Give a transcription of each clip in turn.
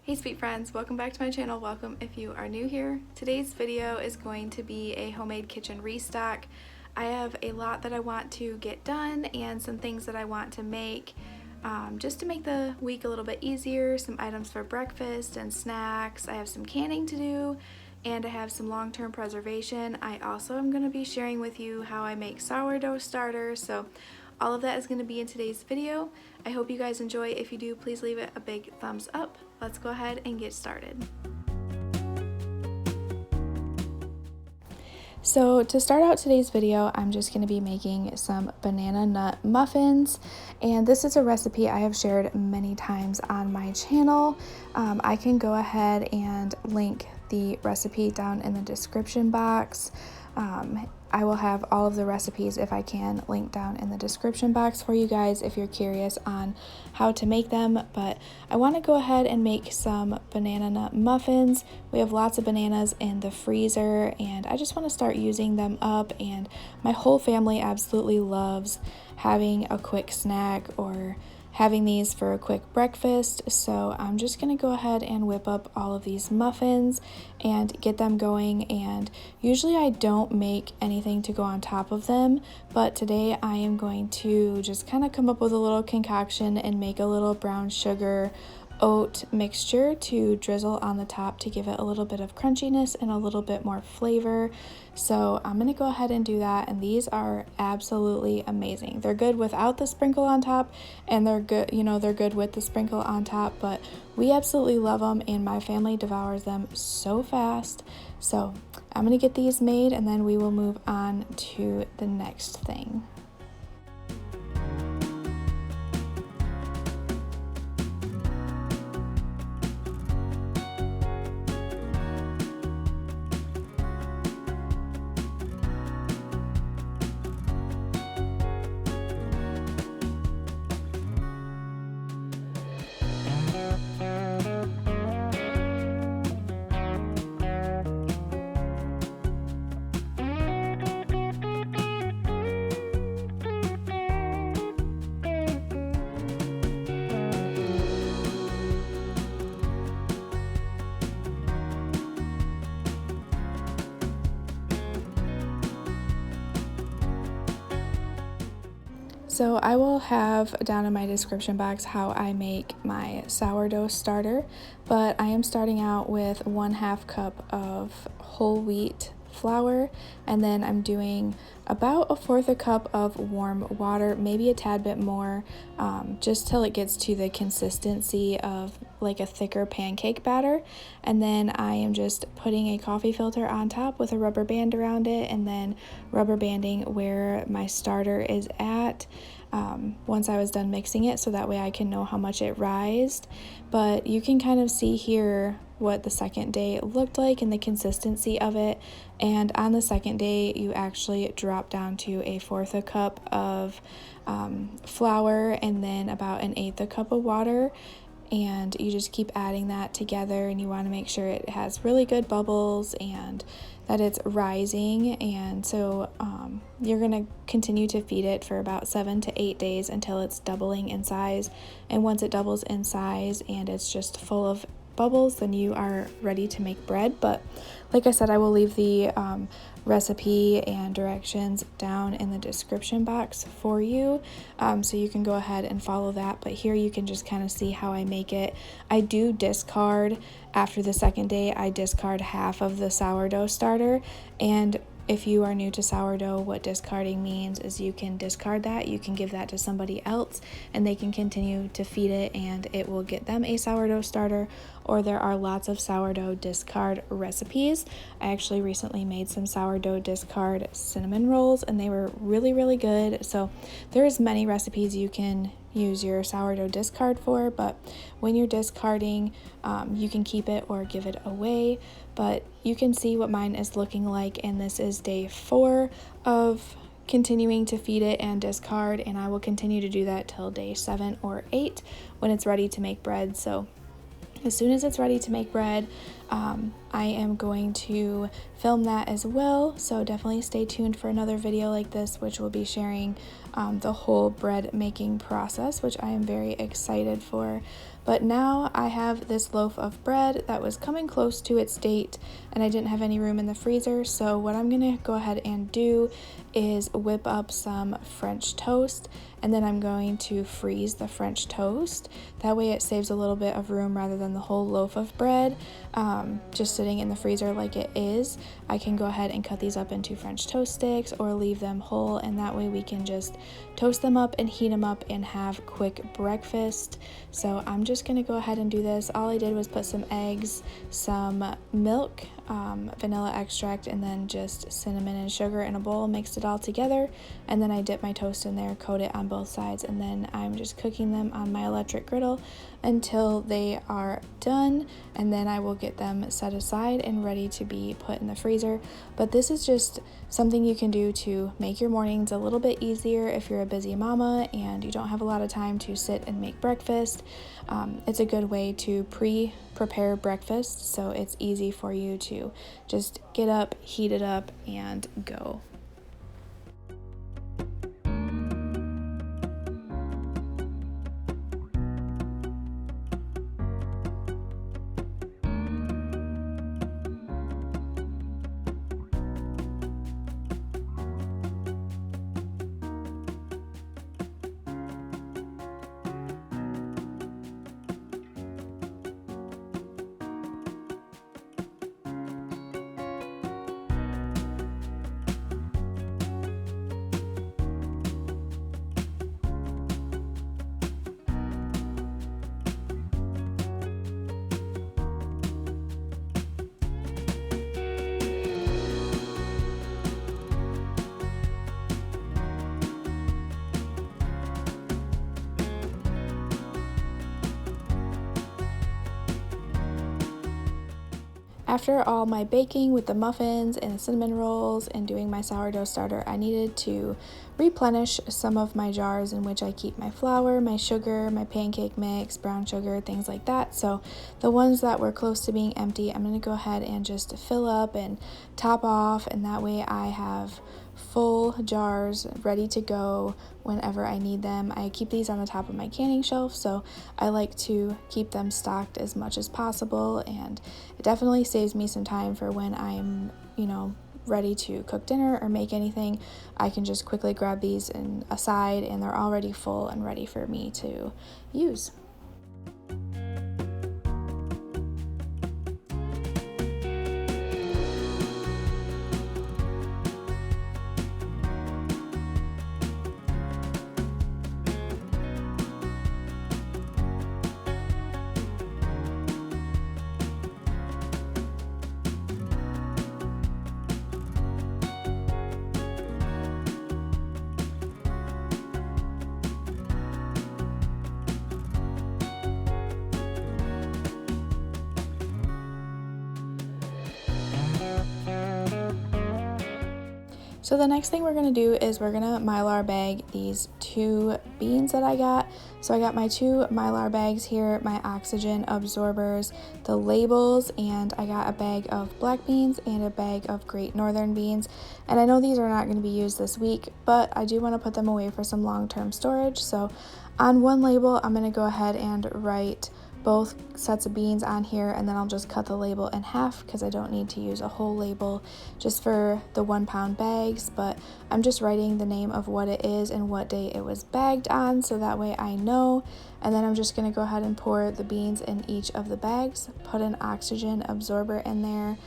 Hey sweet friends, welcome back to my channel. Welcome if you are new here. Today's video is going to be a homemade kitchen restock. I have a lot that I want to get done and some things that I want to make just to make the week a little bit easier. Some items for breakfast and snacks. I have some canning to do and I have some long-term preservation. I also am going to be sharing with you how I make sourdough starter. So all of that is going to be in today's video. I hope you guys enjoy. If you do, please leave it a big thumbs up. Let's go ahead and get started. So to start out today's video, I'm just going to be making some banana nut muffins, and this is a recipe I have shared many times on my channel. I can go ahead and link the recipe down in the description box. I will have all of the recipes, if I can, linked down in the description box for you guys if you're curious on how to make them. But I want to go ahead and make some banana nut muffins. We have lots of bananas in the freezer and I just want to start using them up, and my whole family absolutely loves having a quick snack or having these for a quick breakfast. So I'm just going to go ahead and whip up all of these muffins and get them going. And usually I don't make anything to go on top of them, but today I am going to just kind of come up with a little concoction and make a little brown sugar oat mixture to drizzle on the top to give it a little bit of crunchiness and a little bit more flavor. So I'm going to go ahead and do that, and these are absolutely amazing. They're good without the sprinkle on top, and they're good, they're good with the sprinkle on top, but we absolutely love them and my family devours them so fast. So I'm going to get these made and then we will move on to the next thing. So I will have down in my description box how I make my sourdough starter, but I am starting out with 1/2 cup of whole wheat flour, and then I'm doing about 1/4 cup of warm water, maybe a tad bit more, just till it gets to the consistency of like a thicker pancake batter. And then I am just putting a coffee filter on top with a rubber band around it, and then rubber banding where my starter is at once I was done mixing it, so that way I can know how much it rised. But you can kind of see here what the second day looked like and the consistency of it. And on the second day you actually drop down to 1/4 cup of flour and then about 1/8 cup of water, and you just keep adding that together, and you want to make sure it has really good bubbles and that it's rising. And so you're going to continue to feed it for about 7 to 8 days until it's doubling in size. And once it doubles in size and it's just full of bubbles, then you are ready to make bread. But like I said, I will leave the recipe and directions down in the description box for you, so you can go ahead and follow that. But here you can just kind of see how I make it. I do discard after the second day. I discard half of the sourdough starter, and if you are new to sourdough, what discarding means is you can discard that, you can give that to somebody else and they can continue to feed it and it will get them a sourdough starter. Or there are lots of sourdough discard recipes. I actually recently made some sourdough discard cinnamon rolls and they were really good. So there's many recipes you can use your sourdough discard for, but when you're discarding, you can keep it or give it away. But you can see what mine is looking like, and this is day 4 of continuing to feed it and discard, and I will continue to do that till day 7 or 8 when it's ready to make bread. So as soon as it's ready to make bread, I am going to film that as well, so definitely stay tuned for another video like this, which will be sharing the whole bread making process, which I am very excited for. But now I have this loaf of bread that was coming close to its date, and I didn't have any room in the freezer, so what I'm gonna go ahead and do is whip up some French toast, and then I'm going to freeze the French toast. That way it saves a little bit of room rather than the whole loaf of bread just sitting in the freezer like it is. I can go ahead and cut these up into French toast sticks or leave them whole, and that way we can just toast them up and heat them up and have quick breakfast. So I'm just gonna go ahead and do this. All I did was put some eggs, some milk, vanilla extract, and then just cinnamon and sugar in a bowl, mixed it all together, and then I dip my toast in there, coat it on both sides, and then I'm just cooking them on my electric griddle until they are done, and then I will get them set aside and ready to be put in the freezer. But this is just something you can do to make your mornings a little bit easier if you're a busy mama and you don't have a lot of time to sit and make breakfast. It's a good way to prepare breakfast, so it's easy for you to just get up, heat it up, and go. After all my baking with the muffins and the cinnamon rolls and doing my sourdough starter, I needed to replenish some of my jars in which I keep my flour, my sugar, my pancake mix, brown sugar, things like that. So the ones that were close to being empty, I'm going to go ahead and just fill up and top off, and that way I have full jars ready to go whenever I need them. I keep these on the top of my canning shelf, so I like to keep them stocked as much as possible, and it definitely saves me some time for when I'm, ready to cook dinner or make anything. I can just quickly grab these aside, and they're already full and ready for me to use. So the next thing we're going to do is we're going to Mylar bag these 2 beans that I got. So I got my 2 Mylar bags here, my oxygen absorbers, the labels, and I got a bag of black beans and a bag of Great Northern beans. And I know these are not going to be used this week, but I do want to put them away for some long-term storage. So on one label, I'm going to go ahead and write both sets of beans on here, and then I'll just cut the label in half because I don't need to use a whole label just for the 1 pound bags, but I'm just writing the name of what it is and what day it was bagged on, so that way I know. And then I'm just going to go ahead and pour the beans in each of the bags, put an oxygen absorber in there,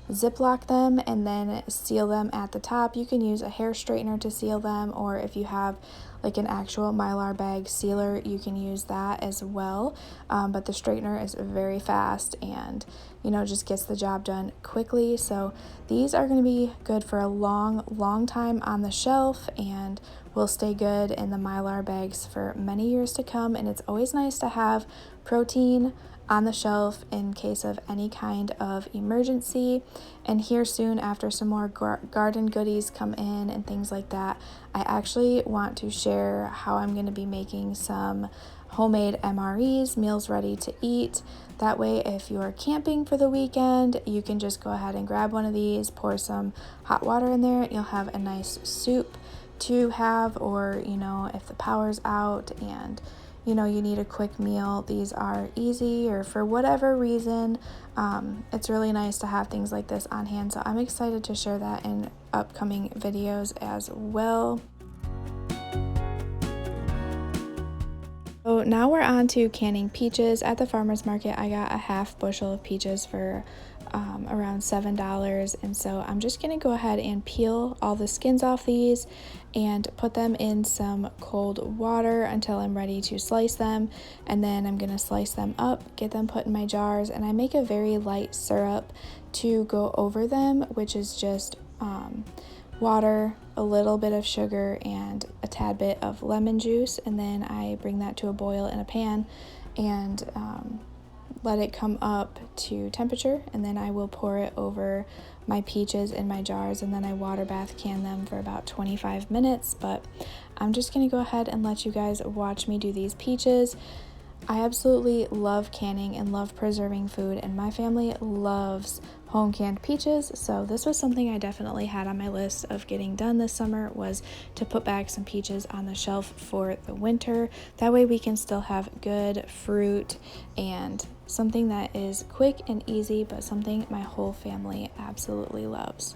Ziploc them, and then seal them at the top. You can use a hair straightener to seal them, or if you have like an actual Mylar bag sealer, you can use that as well. But the straightener is very fast and just gets the job done quickly. So these are going to be good for a long time on the shelf and will stay good in the Mylar bags for many years to come. And it's always nice to have protein on the shelf in case of any kind of emergency. And here soon, after some more garden goodies come in and things like that, I actually want to share how I'm going to be making some homemade MREs, meals ready to eat. That way, if you're camping for the weekend, you can just go ahead and grab one of these, pour some hot water in there, and you'll have a nice soup to have. Or, if the power's out and you need a quick meal, these are easy, or for whatever reason, it's really nice to have things like this on hand. So I'm excited to share that in upcoming videos as well. So now we're on to canning peaches. At the farmer's market, I got a half bushel of peaches for around $7, and so I'm just gonna go ahead and peel all the skins off these and put them in some cold water until I'm ready to slice them, and then I'm gonna slice them up, get them put in my jars, and I make a very light syrup to go over them, which is just water, a little bit of sugar, and a tad bit of lemon juice, and then I bring that to a boil in a pan and let it come up to temperature, and then I will pour it over my peaches in my jars, and then I water bath can them for about 25 minutes. But I'm just gonna go ahead and let you guys watch me do these peaches. I absolutely love canning and love preserving food, and my family loves home canned peaches, so this was something I definitely had on my list of getting done this summer, was to put back some peaches on the shelf for the winter. That way we can still have good fruit and something that is quick and easy, but something my whole family absolutely loves.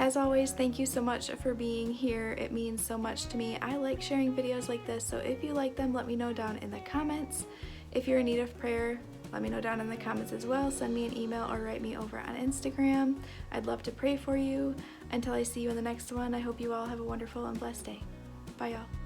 As always, thank you so much for being here. It means so much to me. I like sharing videos like this, so if you like them, let me know down in the comments. If you're in need of prayer, Let me know down in the comments as well. Send me an email or write me over on Instagram. I'd love to pray for you. Until I see you in the next one, I hope you all have a wonderful and blessed day. Bye, y'all.